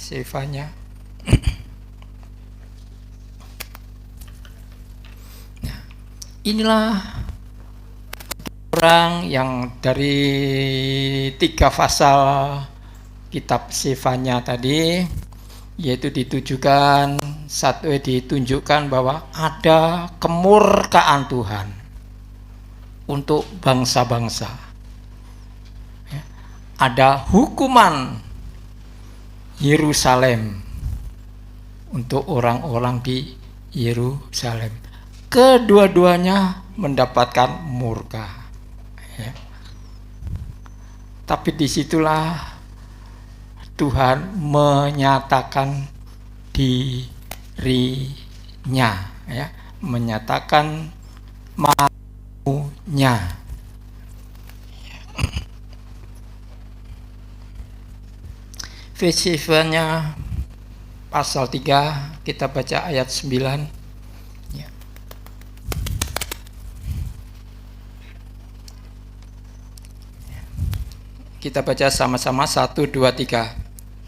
Nah, inilah orang yang dari 3 pasal kitab Sefanya tadi, yaitu ditunjukkan bahwa ada kemurkaan Tuhan untuk bangsa-bangsa. Ada hukuman Yerusalem untuk orang-orang di Yerusalem. Kedua-duanya mendapatkan murka. Ya. Tapi disitulah Tuhan menyatakan dirinya, ya, menyatakan maunya. Sefanya pasal 3, kita baca ayat 9 ya. Kita baca sama-sama 1, 2, 3.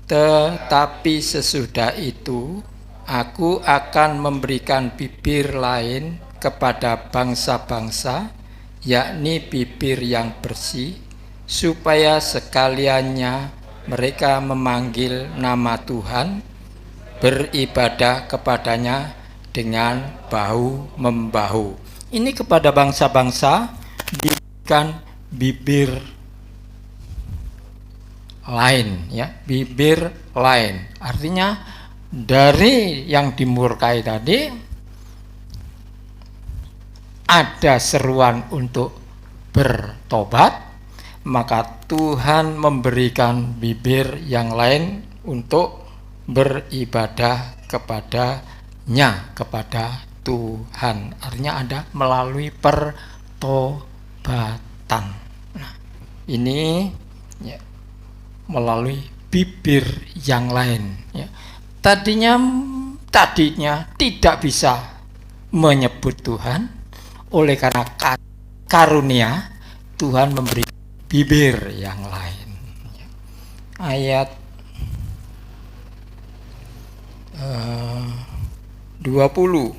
Tetapi sesudah itu aku akan memberikan bibir lain kepada bangsa-bangsa, yakni bibir yang bersih, supaya sekaliannya mereka memanggil nama Tuhan, beribadah kepadanya dengan bahu-membahu. Ini kepada bangsa-bangsa diberikan bibir lain, ya, bibir lain. Artinya dari yang dimurkai tadi ada seruan untuk bertobat, maka Tuhan memberikan bibir yang lain untuk beribadah kepadanya, kepada Tuhan. Artinya ada melalui pertobatan. Nah, ini ya, melalui bibir yang lain. Ya. Tadinya tidak bisa menyebut Tuhan, oleh karena karunia Tuhan memberi bibir yang lain. Ayat 20.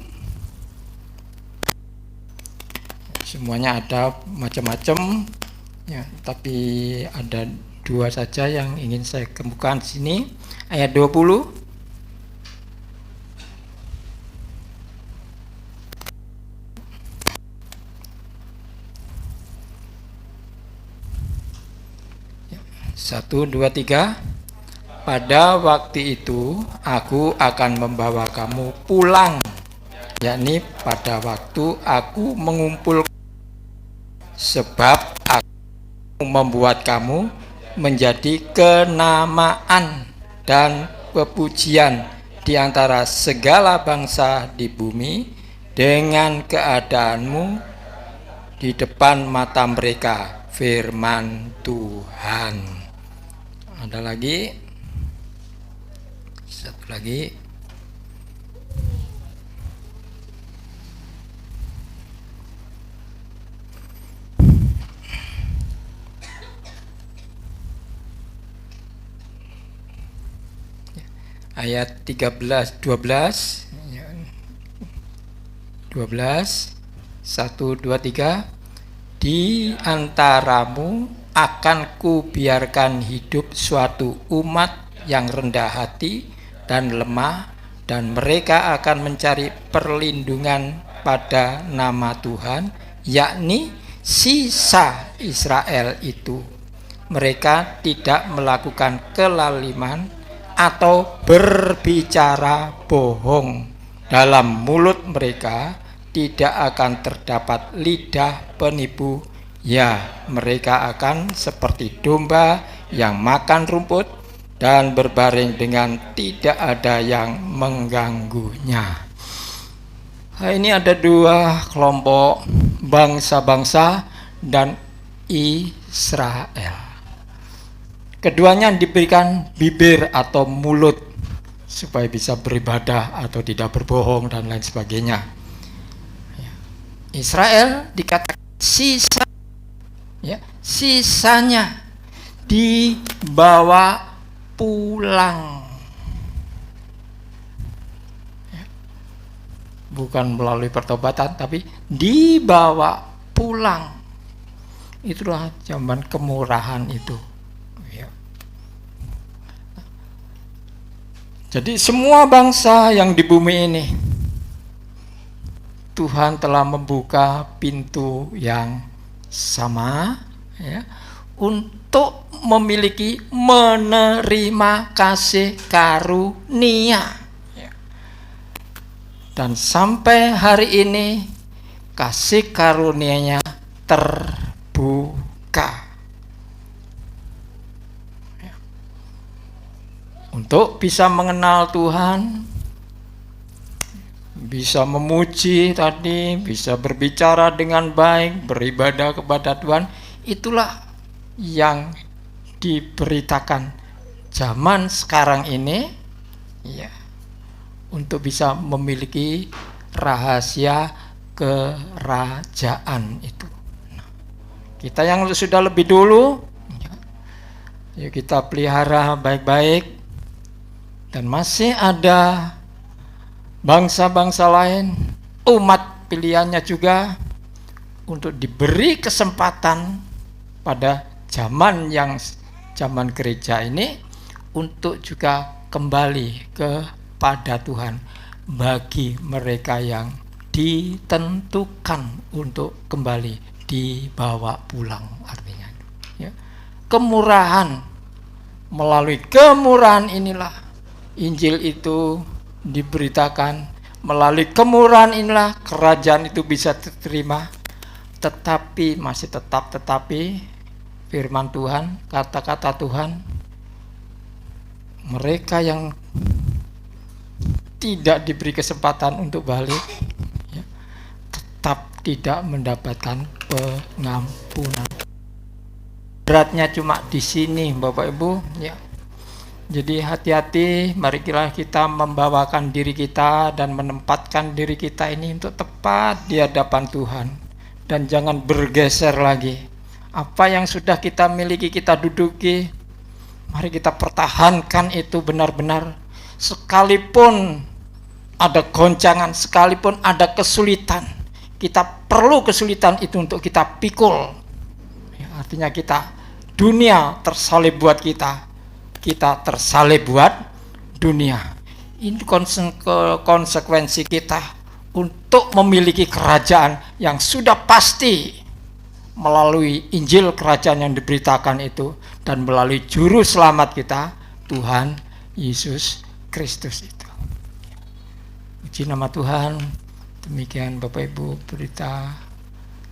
Semuanya ada macam-macam ya, tapi ada 2 saja yang ingin saya kemukakan di sini. Ayat 20. Satu, dua, tiga. Pada waktu itu aku akan membawa kamu pulang yakni pada waktu aku mengumpul, sebab aku membuat kamu menjadi kenamaan dan kepujian di antara segala bangsa di bumi dengan keadaanmu di depan mata mereka, firman Tuhan. Ada lagi, satu lagi. Ayat 13, 12, 1, 2, 3. Di antaramu akan kubiarkan hidup suatu umat yang rendah hati dan lemah, dan mereka akan mencari perlindungan pada nama Tuhan, yakni sisa Israel itu. Mereka tidak melakukan kelaliman atau berbicara bohong. Dalam mulut mereka tidak akan terdapat lidah penipu. Ya, mereka akan seperti domba yang makan rumput dan berbaring dengan tidak ada yang mengganggunya. Nah, ini ada dua kelompok, bangsa-bangsa dan Israel. Keduanya diberikan bibir atau mulut supaya bisa beribadah atau tidak berbohong dan lain sebagainya. Israel dikatakan sisa, sisanya dibawa pulang, bukan melalui pertobatan, tapi dibawa pulang. Itulah zaman kemurahan itu. Jadi semua bangsa yang di bumi ini, Tuhan telah membuka pintu yang sama, untuk memiliki, menerima kasih karunia. Dan sampai hari ini kasih karunia-Nya terbuka. Untuk bisa mengenal Tuhan, bisa memuji tadi, bisa berbicara dengan baik, beribadah kepada Tuhan, itulah yang diberitakan zaman sekarang ini, untuk bisa memiliki rahasia kerajaan itu. Kita yang sudah lebih dulu, yuk kita pelihara baik-baik. Dan masih ada bangsa-bangsa lain, umat pilihannya juga, untuk diberi kesempatan pada zaman gereja ini untuk juga kembali kepada Tuhan bagi mereka yang ditentukan untuk kembali dibawa pulang. Artinya kemurahan, melalui kemurahan inilah Injil itu diberitakan, melalui kemurahan inilah kerajaan itu bisa diterima. Tetapi firman Tuhan, kata-kata Tuhan, mereka yang tidak diberi kesempatan untuk balik, tetap tidak mendapatkan pengampunan. Beratnya cuma di sini, Bapak Ibu, Jadi hati-hati, marilah kita membawakan diri kita dan menempatkan diri kita ini untuk tepat di hadapan Tuhan. Dan jangan bergeser lagi. Apa yang sudah kita miliki, kita duduki, mari kita pertahankan itu benar-benar. Sekalipun ada goncangan, sekalipun ada kesulitan, kita perlu kesulitan itu untuk kita pikul. Artinya dunia tersalib buat kita tersalib buat dunia. Ini konsekuensi kita untuk memiliki kerajaan yang sudah pasti melalui Injil kerajaan yang diberitakan itu, dan melalui juru selamat kita, Tuhan Yesus Kristus itu. Puji nama Tuhan. Demikian Bapak Ibu berita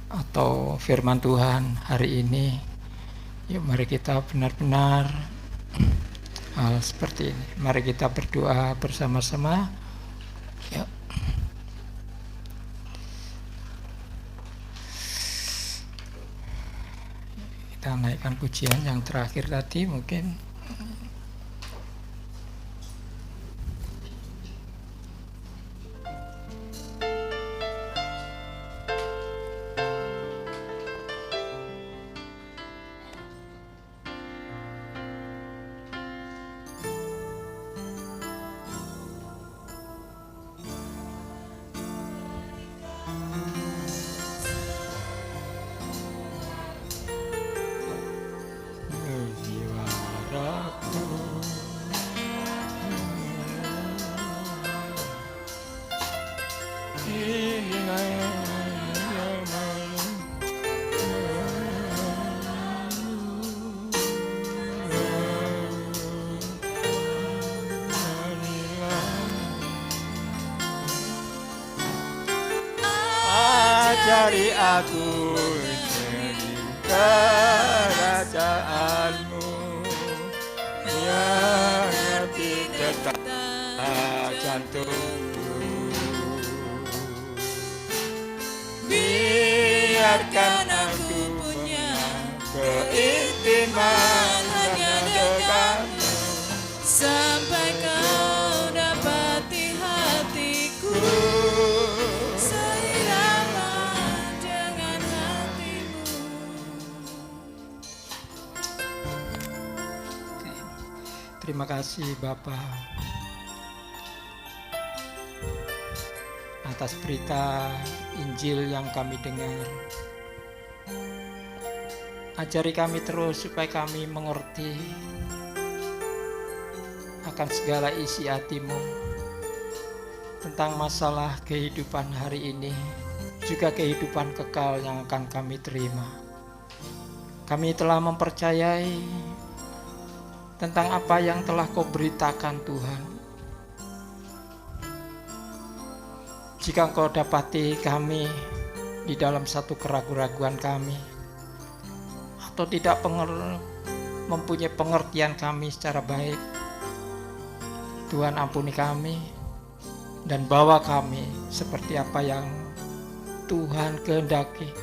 atau firman Tuhan hari ini. Yuk mari kita benar-benar hal seperti ini. Mari kita berdoa bersama-sama. Yuk. Kita naikkan pujian yang terakhir tadi mungkin.
Ajari aku jadi kerajaanmu, yang ngerti detak jantungku. Biarkan aku punya keintiman hanya denganmu,
sampai kau dapati hatiku.
Terima kasih Bapa atas berita Injil yang kami dengar. Ajari kami terus supaya kami mengerti akan segala isi hati-Mu tentang masalah kehidupan hari ini, juga kehidupan kekal yang akan kami terima. Kami telah mempercayai tentang apa yang telah Kau beritakan Tuhan. Jika Engkau dapati kami di dalam satu keraguan-raguan kami, atau tidak mempunyai pengertian kami secara baik, Tuhan ampuni kami dan bawa kami seperti apa yang Tuhan kehendaki,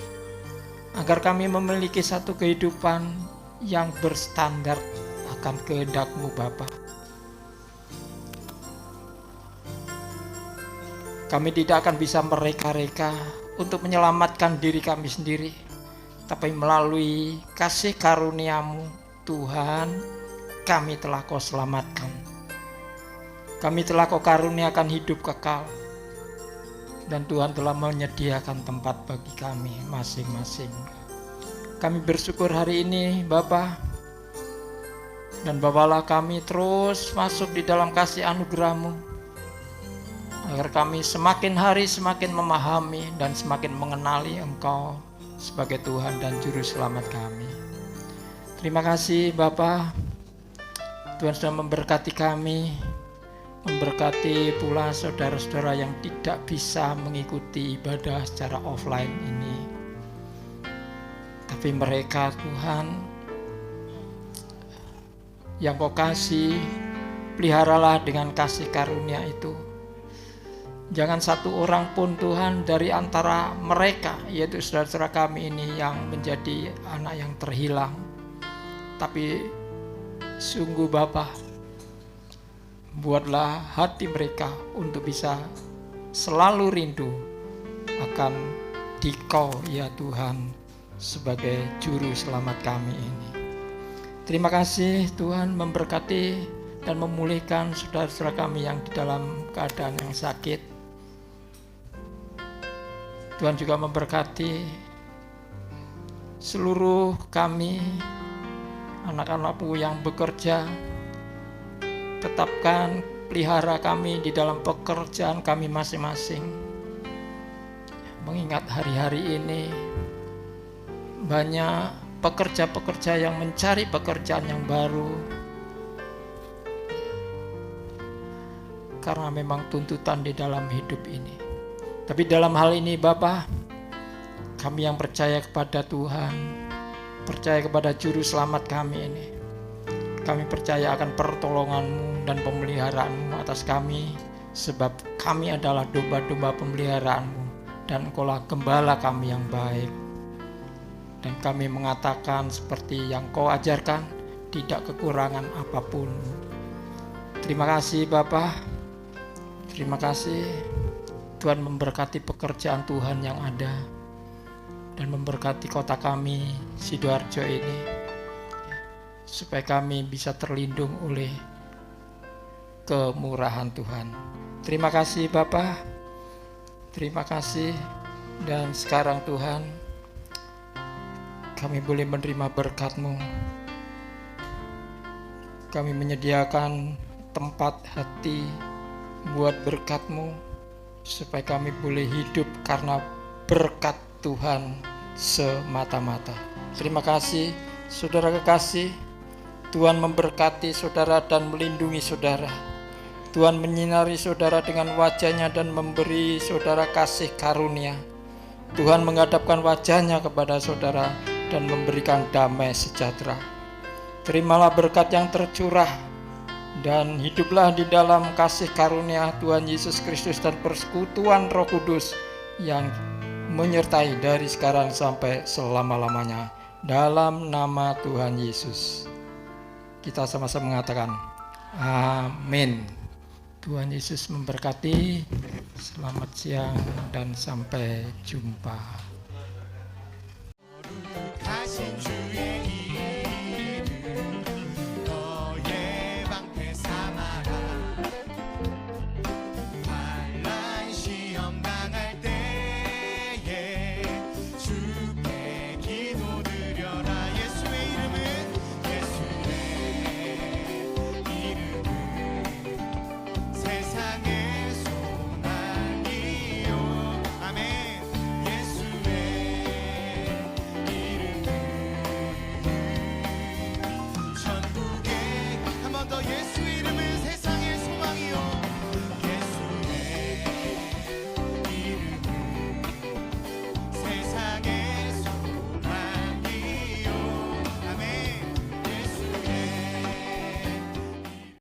agar kami memiliki satu kehidupan yang berstandar akan kehendak-Mu Bapa. Kami tidak akan bisa mereka-reka untuk menyelamatkan diri kami sendiri, tapi melalui kasih karunia-Mu Tuhan, kami telah Kau selamatkan. Kami telah Kau karuniakan hidup kekal, dan Tuhan telah menyediakan tempat bagi kami masing-masing. Kami bersyukur hari ini Bapa, dan bawalah kami terus masuk di dalam kasih anugerah-Mu, agar kami semakin hari semakin memahami dan semakin mengenali Engkau sebagai Tuhan dan Juru Selamat kami. Terima kasih Bapa, Tuhan sudah memberkati kami, memberkati pula saudara-saudara yang tidak bisa mengikuti ibadah secara offline ini. Tapi mereka Tuhan yang Kau kasih, peliharalah dengan kasih karunia itu. Jangan satu orang pun Tuhan dari antara mereka, yaitu saudara-saudara kami ini yang menjadi anak yang terhilang. Tapi sungguh Bapa, buatlah hati mereka untuk bisa selalu rindu akan Dikau ya Tuhan sebagai Juru Selamat kami ini. Terima kasih Tuhan memberkati dan memulihkan saudara-saudara kami yang di dalam keadaan yang sakit. Tuhan juga memberkati seluruh kami, anak-anak-Mu yang bekerja. Tetapkan, pelihara kami di dalam pekerjaan kami masing-masing. Mengingat hari-hari ini banyak pekerja-pekerja yang mencari pekerjaan yang baru, karena memang tuntutan di dalam hidup ini. Tapi dalam hal ini Bapa, kami yang percaya kepada Tuhan, percaya kepada Juru Selamat kami ini, kami percaya akan pertolongan-Mu dan pemeliharaan-Mu atas kami, sebab kami adalah domba-domba pemeliharaan-Mu, dan Engkaulah gembala kami yang baik. Dan kami mengatakan seperti yang Kau ajarkan, tidak kekurangan apapun. Terima kasih Bapa, terima kasih. Tuhan memberkati pekerjaan Tuhan yang ada, dan memberkati kota kami, Sidoarjo ini, supaya kami bisa terlindung oleh kemurahan Tuhan. Terima kasih Bapa, terima kasih. Dan sekarang Tuhan, kami boleh menerima berkat-Mu. Kami menyediakan tempat hati buat berkat-Mu, supaya kami boleh hidup karena berkat Tuhan semata-mata. Terima kasih saudara kekasih. Tuhan memberkati saudara dan melindungi saudara. Tuhan menyinari saudara dengan wajah-Nya dan memberi saudara kasih karunia. Tuhan menghadapkan wajah-Nya kepada saudara dan memberikan damai sejahtera. Terimalah berkat yang tercurah, dan hiduplah di dalam kasih karunia Tuhan Yesus Kristus dan persekutuan Roh Kudus yang menyertai dari sekarang sampai selama-lamanya. Dalam nama Tuhan Yesus, kita sama-sama mengatakan amin. Tuhan Yesus memberkati. Selamat siang dan sampai jumpa.
Kasih